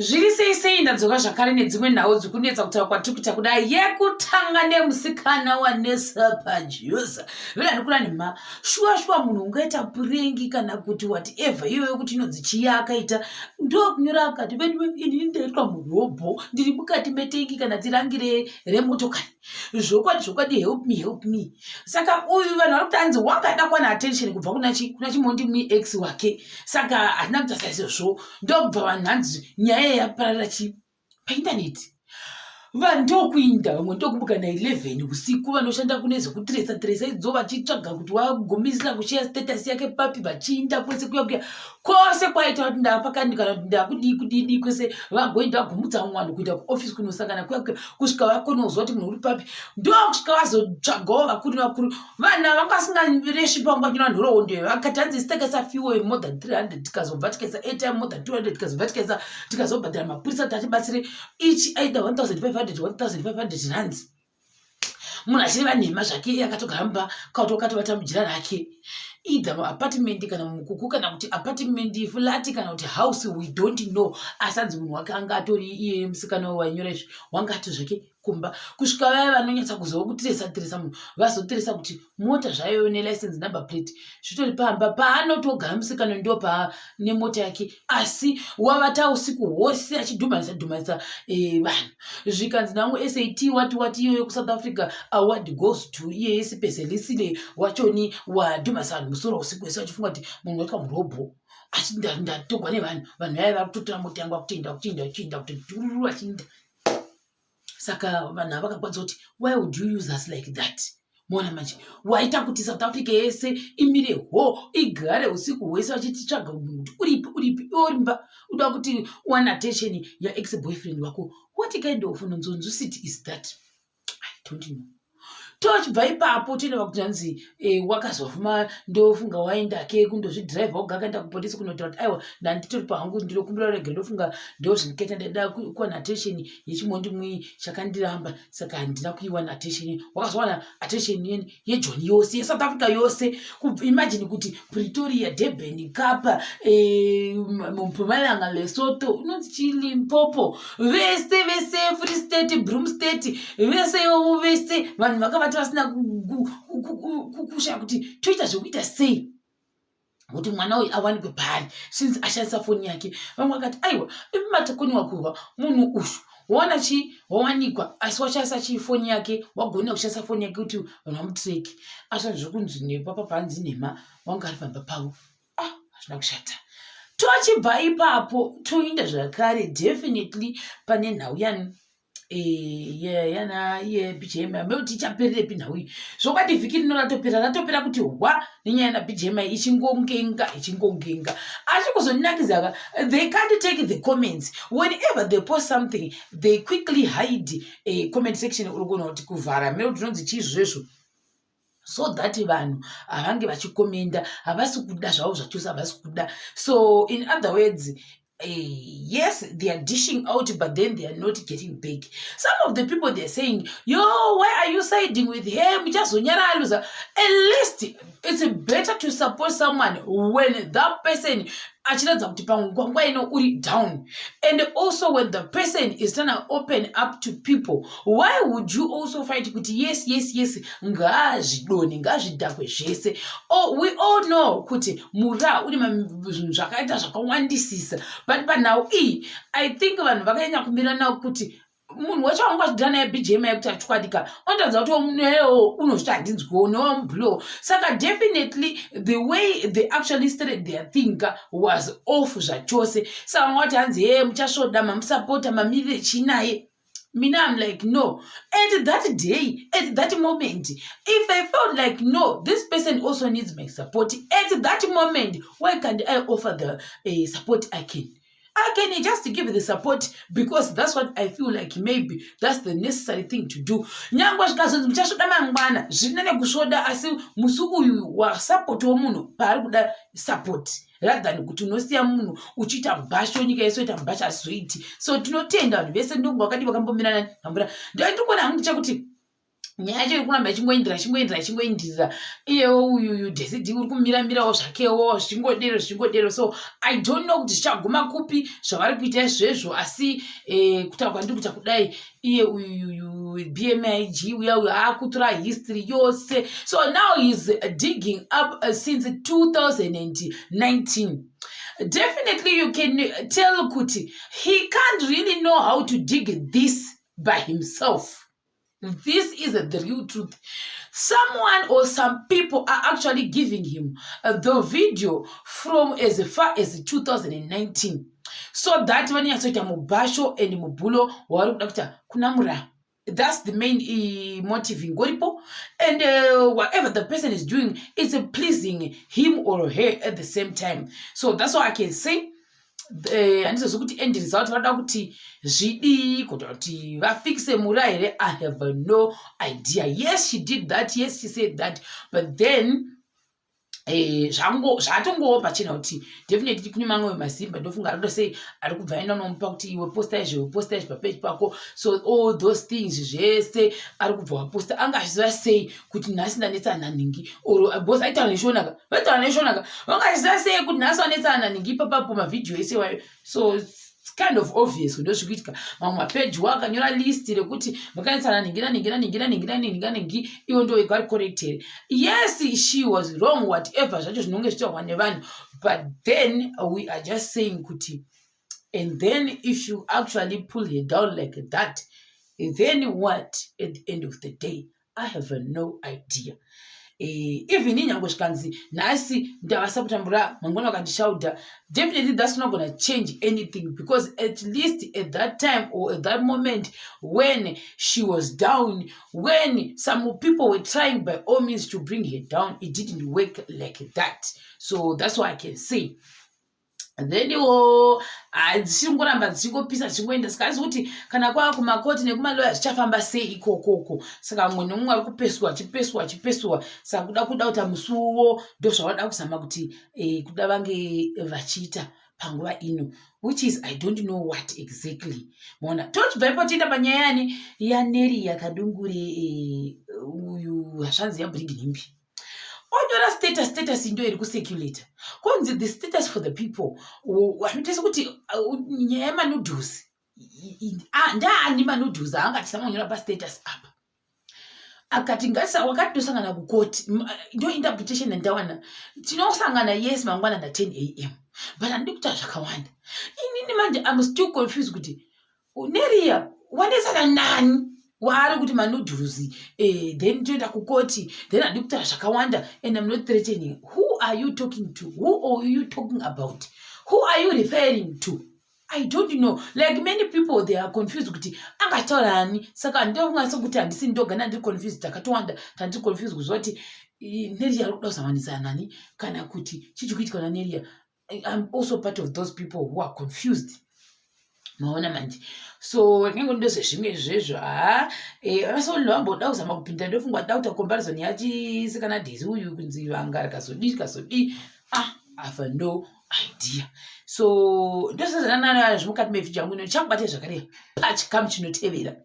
Zviri sei ndadzoka zvakare nedzimwe nhau dzikunetsa kutaura kwatiri kuita kudai yekutanga nemusikana wanesa pajusa. Vela ndikura nema shuwa munhu ungaita purengi kana kuti whatever iyoyo kuti inonzi chiya akaita ndo kunyora akati ini ndaitwa murobho ndiri mukati metengi kana tirangire remotokari zvokwadi help me. Saka uyu vanhu vari kutanzi wangada kuwana attention kubva kuna chimondi ex wake. Saka hatina kuita saizvozvo ndobva vanhu hanzi nyaya yaparara paindaneti. Vanhu ndokuinda vamwe ndokumbuka na 11 usiku vanoshanda kune zvekutiresa idzo vachitsvaga kuti wagomisira kushare status yake papi vachiinda kwese kuya kwose kwaita kuti ndapakandikana kuti ndakudii kwese vagoenda vagomudza mwana kuenda kuofisi kunosangana kuya kusvika vakonozwa kuti munhu uri papi ndokusvika vazotsvagawo vakuru vanhu vangasingareshi pangwanyira vanhu roonde vakati hanzi sitakasa fuel more than 300 tikazobva tikaisa airtime more than 200 tikazobva tikazobhadhara mapurisa kuti atibatsire each either 1500 rands. Munhu achireva nhema zvake yakatogara mumba kautokatobata mujira rake either muapartment kana mukuku kana kuti apartment flat kana kuti house we don't know. Asanzi munhu wake anga atori iye musikana wainyora izvi wanga ati zvake kumba kusvika vaya vanonyatsa kuzowa kutiresa munhu vazotiresa kuti mota zvayo nelicense number plate zvitori pamba paanotogara musikana ndo nemota yake asi wavata usiku hwose achidhumanisa vanhu zvikanzi nangu SAT wati iyoyo kuSouth Africa award goes to iye specialist wachoni wadhumanisa vanhu musoro usiku wese vachifunga kuti munhu waitwa murobho achindatogwa nevanhu vaya vari kutotora mota yangu akuchienda kuti dururu achiinda. Saka vanhu havakakwanisa kuti why would you use us like that? Mona manje waita kuti South Africa yese imire igare usiku hwese vachititsvaga kuti uripi orimba uda kuti one attention ya ex-boyfriend wako. What kind of nonzonzo city is that? I don't know. Tochibva ipapo tinoda kuti hanzi wakazofuma ndofunga waenda ke kundozvidhiraivha ugakaenda kupolisi kunotaura kuti aiwa ndanditori pahangu ndinokumbira rege ndofunga ndozviniketa ndada kuwana attention yechimondi chakandiramba saka handina kuiwana attention. Wakazowana attention yeJoni yose yeSouth Africa yose. Imagine kuti Pretoria, Durban, Kapa, Mpumalanga, Lesotho, unonzi Limpopo, vese Free State, Broom State, vese vanhu vakava vasina kukusha kuti toita zvekuita sei kuti mwana uyu awanikwe pari since ashandisa foni yake. Vamwe vakati aiwa matakoniwa kuva munhu uyu wawanikwa asi washandisa chifoni yake wagona kushandisa foni yake kuti vanhu vamutireki. Asi zvokunzi nepapa panzi nhema wanga ari pamba pavo hazvina kushata. Tochibva ipapo toinda zvakare definitely pane nhau yana BGM ameuti ichapererepi nhau iyi zvokwadi vhiki rino ratopera kuti nenyaya na BGM ichingongenga achikuzonakizaka. They can't take the comments whenever they post something they quickly hide a comment section urikona kuti kuvhara meuti nonzi chizvezvo so that vanhu havange vachikomenda havasi kuda zvavo zvachose havasi kuda. So in other words yes, they are dishing out, but then they are not getting back. Some of the people they're saying, yo, why are you siding with him? Just at least it's better to support someone when that person actually down. And also when the person is trying to open up to people, why would you also fight kuti yes, oh, we all know kuti mura uri zvakaita zvakawandisisa. But now I think vanhu vakanyanya kumira nawo kuti munhu wacho wangazvidhana naye BGM yekuti achikwadika ondadza kuti unozviti handinzwiwo nomublo. Saka definitely the way they actually started their thing was off zvachose. Saka vamwe vati hanzi muchasvoda mamusapota mamirire chinaye. Mina I'm like no. At that day, at that moment, if I felt like no, this person also needs my support, at that moment, why can't I offer the support I can just give the support because that's what I feel like maybe that's the necessary thing to do. Nyangwa zvikazi muchasvoda mangwana zvinene kusvoda asi musi uyu wasupport womunhu paari kuda support rather than kuti unosiya munhu uchiita mbasho nyika yese ita mbasho asizoiti. So tinotenda vanhu vese ndongo vakadi vakambomirana nhambura. Ndikuona hangu chakuti nyaya yacho ikuramba ichingoendirira iyewo uyu Desidi uri kumiramirawo zvakewo zvichingodero. So I don't know kuti zvichaguma kupi zvavari kuita izvezvo, asi kutaurwa ndiri kuita kudai iye uyu BMIG uya akutora history yose. So now he's digging up since 2019. Definitely you can tell kuti he can't really know how to dig this by himself. This is the real truth. Someone or some people are actually giving him the video from as far as 2019. So that when you say mubasho and mubulo kunamura. That's the main motive in Goripo. And whatever the person is doing is pleasing him or her at the same time. So that's what I can say. Handizokuti end result vada kuti zvidi kuti vafixe mura here. I have no idea. Yes, she did that. Yes, she said that. But then zvatongowo pachena kuti definitely kune mamwe masimba ndofunga arikutosei ari kubva enda nomupa kuti iwe posta izvi papeji pako. So all those things zvese ari kubva waposta angazviziva sei kuti nhasi ndanetsa naningi or boss aitaura neshonaka vangazviziva sei kuti nhasi wanetsa naningi ipapapo mavhidhiyo ese wayo. So it's kind of obvious ndozvikuitika. Mamwe mapeji wakanyora list rekuti makanetsana ningi iwo ndo wega corrected. Yes, she was wrong, whatever zvacho zvinonge zvitaurwa nevanhu, but then we are just saying kuti, and then if you actually pull her down like that, then what at the end of the day? I have no idea. Even in Yangoshkanzi, Nasi, Davasaputambura, Mangona Kandishauda, definitely that's not going to change anything, because at least at that time or at that moment when she was down, when some people were trying by all means to bring her down, it didn't work like that. So that's what I can say. And then zvichingoramba zvichingopisa zvichingoenda sikazi kuti kana kwava kumakoti nekumaloya zvichafamba sei ikokoko. Saka mumwe nomumwe ari kupeswa. Saka kuda kuti musuwo ndozvavada kuzama kuti kuda vange vachiita panguva ino, which is I don't know what exactly. Mona tochibva ipo tienda panyaya yani yaNelia Kadungure uyu hashanzi yabringi nhimbi. Onyora status ndo iri kucirculate. Konzi the status for the people. Wamutesa kuti nyaya manuduzi. Ndaani manuduzi angati samonyora pa status apa. Akati ngasa wakati tosangana kukoti. Ndo interpretation ndawana. Tinosangana yes mangwana na 10 AM. But andikuta zvakawanda. Inini manje I'm still confused kuti Nelia wanesa nani? Wari kuti manuduzi then toenda kukoti, then andikuta zvakawanda, and I'm not threatening. Who are you talking to? Who are you talking about? Who are you referring to? I don't know. Like many people, they are confused kuti angataurani. Saka ndofunga sokuti handisi ndogana ndi confused takatowanda tandi confused kuzoti Nelia arikuda kusamanisa nani kana kuti chichikuitika na Nelia. I'm also part of those people who are confused. Maona manje. So ngengo ndose zvimwe zvezvo vasolwa vamboda kuzama kupinda ndofungwa dauta comparison yachi sikana Daisy uyu kunzi vanga kazodi I have no idea. So ndose zvanana zvimukati mevhidhiyo yangu ino chakubate zvakare pachikamu chinotevera.